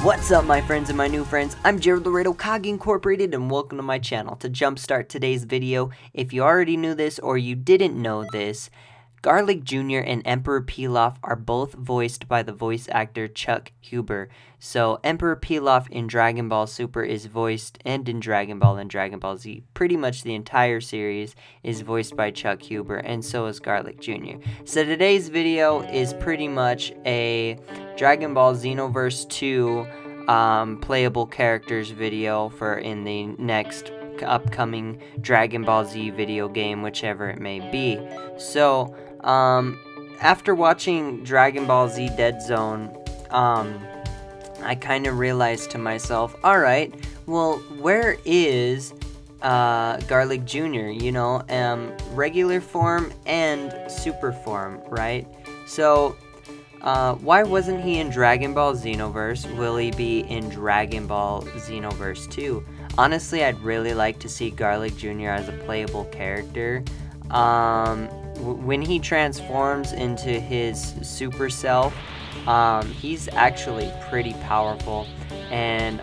What's up, my friends and my new friends? I'm Jared Laredo, Cog Incorporated, and welcome to my channel. To jumpstart today's video, if you already knew this or you didn't know this, Garlic Jr. and Emperor Pilaf are both voiced by the voice actor Chuck Huber. So Emperor Pilaf in Dragon Ball Super is voiced, and in Dragon Ball and Dragon Ball Z, pretty much the entire series is voiced by Chuck Huber, and so is Garlic Jr. So today's video is pretty much a Dragon Ball Xenoverse 2 playable characters video for in the next upcoming Dragon Ball Z video game, whichever it may be. So after watching Dragon Ball Z Dead Zone, I kind of realized to myself, alright, well, where is Garlic Jr., you know, regular form and super form, right? So why wasn't he in Dragon Ball Xenoverse? Will he be in Dragon Ball Xenoverse 2? Honestly, I'd really like to see Garlic Jr. as a playable character. When he transforms into his super self, he's actually pretty powerful. And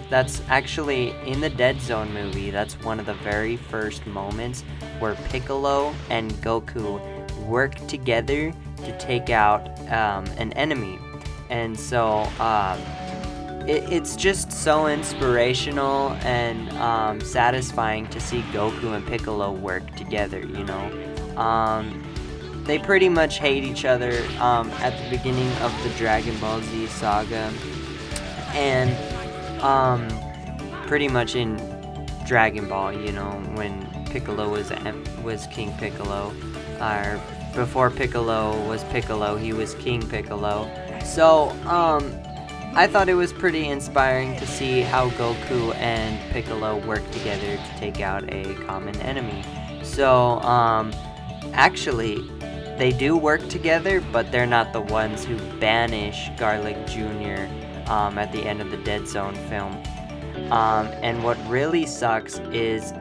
that's actually, in the Dead Zone movie, that's one of the very first moments where Piccolo and Goku work together to take out an enemy. And so it's just so inspirational and satisfying to see Goku and Piccolo work together, you know. They pretty much hate each other at the beginning of the Dragon Ball Z saga, and pretty much in Dragon Ball, you know, when Piccolo was King Piccolo, or before Piccolo was Piccolo, he was King Piccolo. So I thought it was pretty inspiring to see how Goku and Piccolo work together to take out a common enemy. So actually, they do work together, but they're not the ones who banish Garlic Jr. At the end of the Dead Zone film. And what really sucks is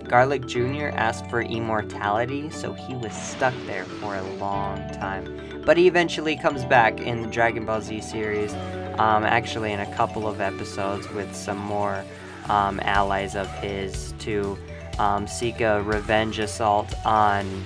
Garlic Jr. asked for immortality, so he was stuck there for a long time. But he eventually comes back in the Dragon Ball Z series, actually in a couple of episodes with some more allies of his to seek a revenge assault on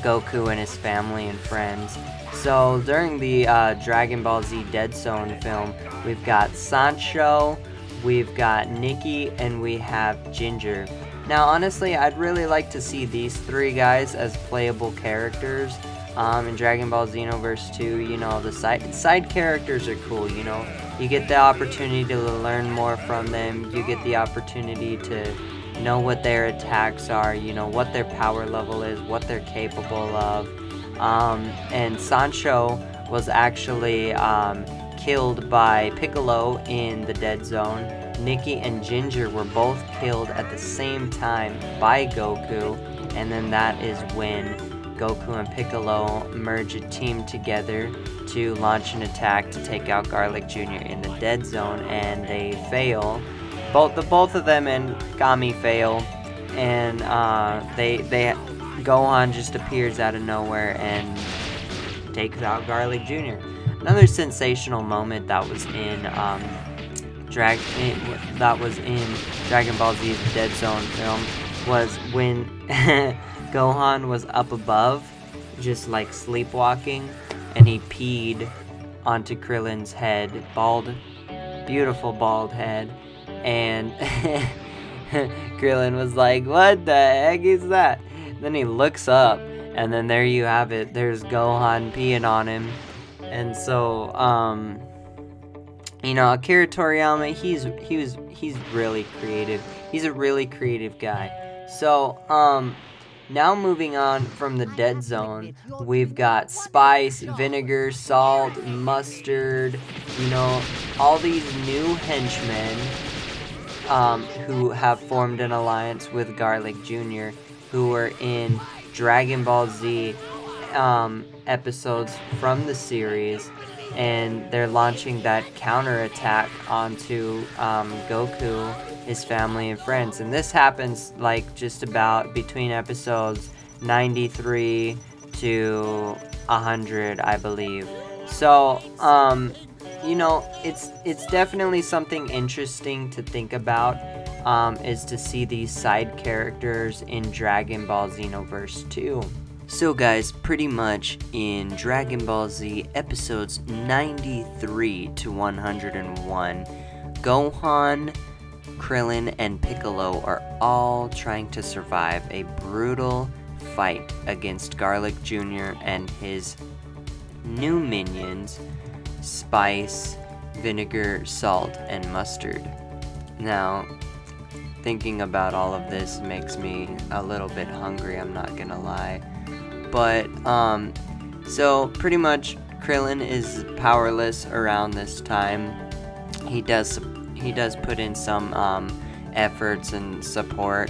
Goku and his family and friends. So during the Dragon Ball Z Dead Zone film, we've got Sansho, we've got Nicky, and we have Ginger. Now honestly, I'd really like to see these three guys as playable characters in Dragon Ball Xenoverse 2. You know, the side characters are cool, you know. You get the opportunity to learn more from them, you get the opportunity to know what their attacks are, you know, what their power level is, what they're capable of. And Sansho was actually killed by Piccolo in the Dead Zone. Nicky and Ginger were both killed at the same time by Goku, and then that is when Goku and Piccolo merge a team together to launch an attack to take out Garlic Jr. in the Dead Zone, and they fail. Both of them and Kami fail, and Gohan just appears out of nowhere and takes out Garlic Jr. Another sensational moment that was in Dragon Ball Z the Dead Zone film was when Gohan was up above, just like sleepwalking, and he peed onto Krillin's head, beautiful bald head, and Krillin was like, "What the heck is that?" Then he looks up, and then there you have it. There's Gohan peeing on him. And so, you know, Akira Toriyama, he's really creative. He's a really creative guy. So, now moving on from the Dead Zone, we've got spice, vinegar, salt, mustard, you know, all these new henchmen who have formed an alliance with Garlic Jr., who are in Dragon Ball Z episodes from the series, and they're launching that counterattack onto Goku, his family, and friends. And this happens like just about between episodes 93 to 100, I believe. So you know, it's definitely something interesting to think about, is to see these side characters in Dragon Ball Xenoverse 2. So guys, pretty much in Dragon Ball Z episodes 93 to 101, Gohan, Krillin, and Piccolo are all trying to survive a brutal fight against Garlic Jr. and his new minions, Spice, Vinegar, Salt, and Mustard. Now, thinking about all of this makes me a little bit hungry, I'm not gonna lie. But, so pretty much Krillin is powerless around this time. He does put in some efforts and support.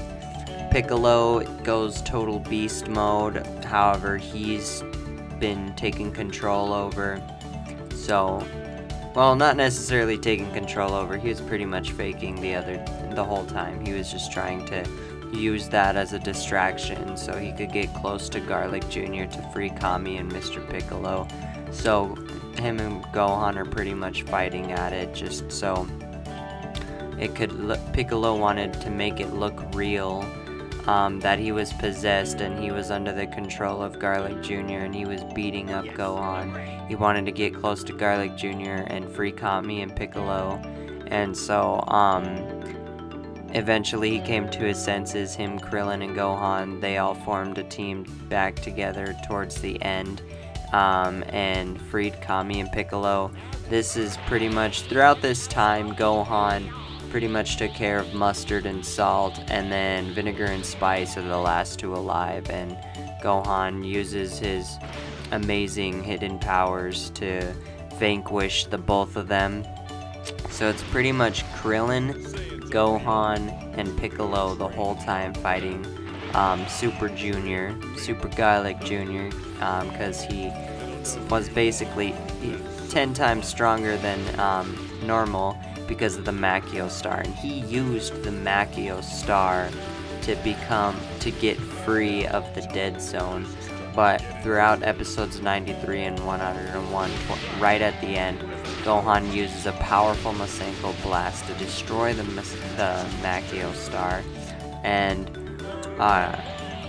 Piccolo goes total beast mode, however he's been taking control over. So, well, not necessarily taking control over, he was pretty much faking the whole time. He was just trying to use that as a distraction so he could get close to Garlic Jr. to free Kami and Mr. Piccolo. So him and Gohan are pretty much fighting at it just so it could Piccolo wanted to make it look real, that he was possessed and he was under the control of Garlic Jr. and he was beating up Gohan. He wanted to get close to Garlic Jr. and free Kami and Piccolo, and so eventually he came to his senses. Him, Krillin, and Gohan, they all formed a team back together towards the end, and freed Kami and Piccolo. This is pretty much throughout this time, Gohan pretty much took care of Mustard and Salt, and then Vinegar and Spice are the last two alive, and Gohan uses his amazing hidden powers to vanquish the both of them. So it's pretty much Krillin, Gohan, and Piccolo the whole time fighting Super Garlic Jr., because he was basically 10 times stronger than normal because of the Makio Star, and he used the Makio Star to get free of the Dead Zone. But throughout episodes 93 and 101, right at the end, Gohan uses a powerful Masenko Blast to destroy the Makio Star, and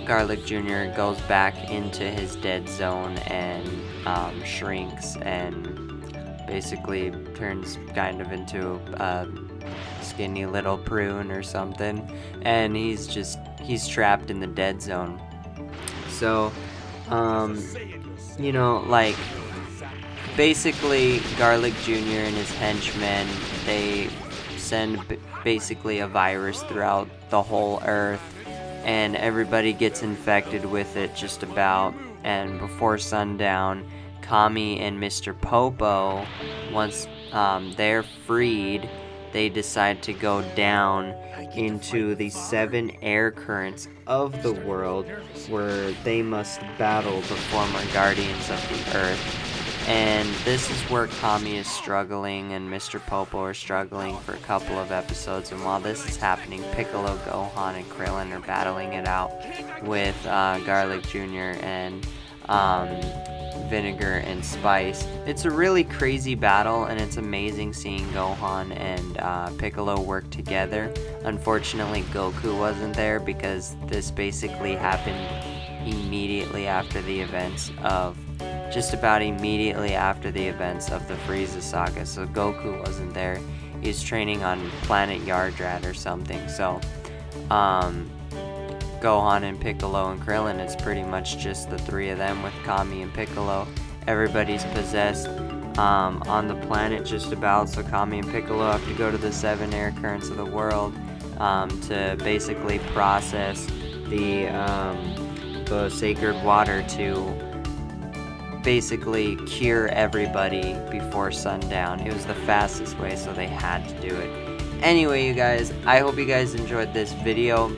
Garlic Jr. goes back into his Dead Zone and shrinks and basically turns kind of into a skinny little prune or something, and he's trapped in the Dead Zone. So, you know, like, basically Garlic Jr. and his henchmen, they send basically a virus throughout the whole Earth, and everybody gets infected with it just about, and before sundown, Kami and Mr. Popo, once they're freed, they decide to go down into the 7 air currents of the world, where they must battle the former guardians of the Earth. And this is where Kami is struggling and Mr. Popo are struggling for a couple of episodes, and while this is happening, Piccolo, Gohan, and Krillin are battling it out with Garlic Jr. and Vinegar and Spice. It's a really crazy battle, and it's amazing seeing Gohan and Piccolo work together. Unfortunately, Goku wasn't there because this basically happened immediately after the events of just about immediately after the events of the Frieza saga, so Goku wasn't there. He was training on planet Yardrat or something, so Gohan and Piccolo and Krillin, it's pretty much just the 3 of them with Kami and Piccolo. Everybody's possessed on the planet just about, so Kami and Piccolo have to go to the 7 air currents of the world to basically process the sacred water to basically cure everybody before sundown. It was the fastest way, so they had to do it. Anyway, you guys, I hope you guys enjoyed this video.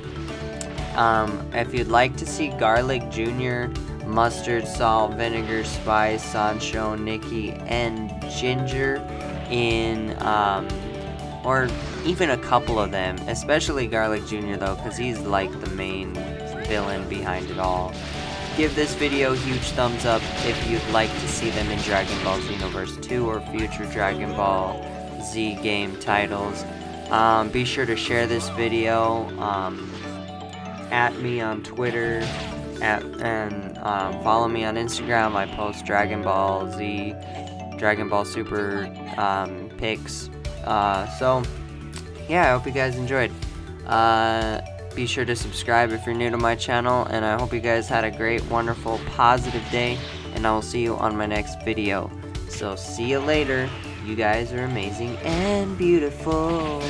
If you'd like to see Garlic Jr., Mustard, Salt, Vinegar, Spice, Sansho, Nicky, and Ginger in, or even a couple of them, especially Garlic Jr. though, because he's like the main villain behind it all. give this video a huge thumbs up if you'd like to see them in Dragon Ball Xenoverse 2 or future Dragon Ball Z game titles. Be sure to share this video, at me on Twitter, and follow me on Instagram. I post Dragon Ball Z, Dragon Ball Super pics. So yeah, I hope you guys enjoyed. Be sure to subscribe if you're new to my channel, and I hope you guys had a great, wonderful, positive day, and I will see you on my next video. So see you later. You guys are amazing and beautiful.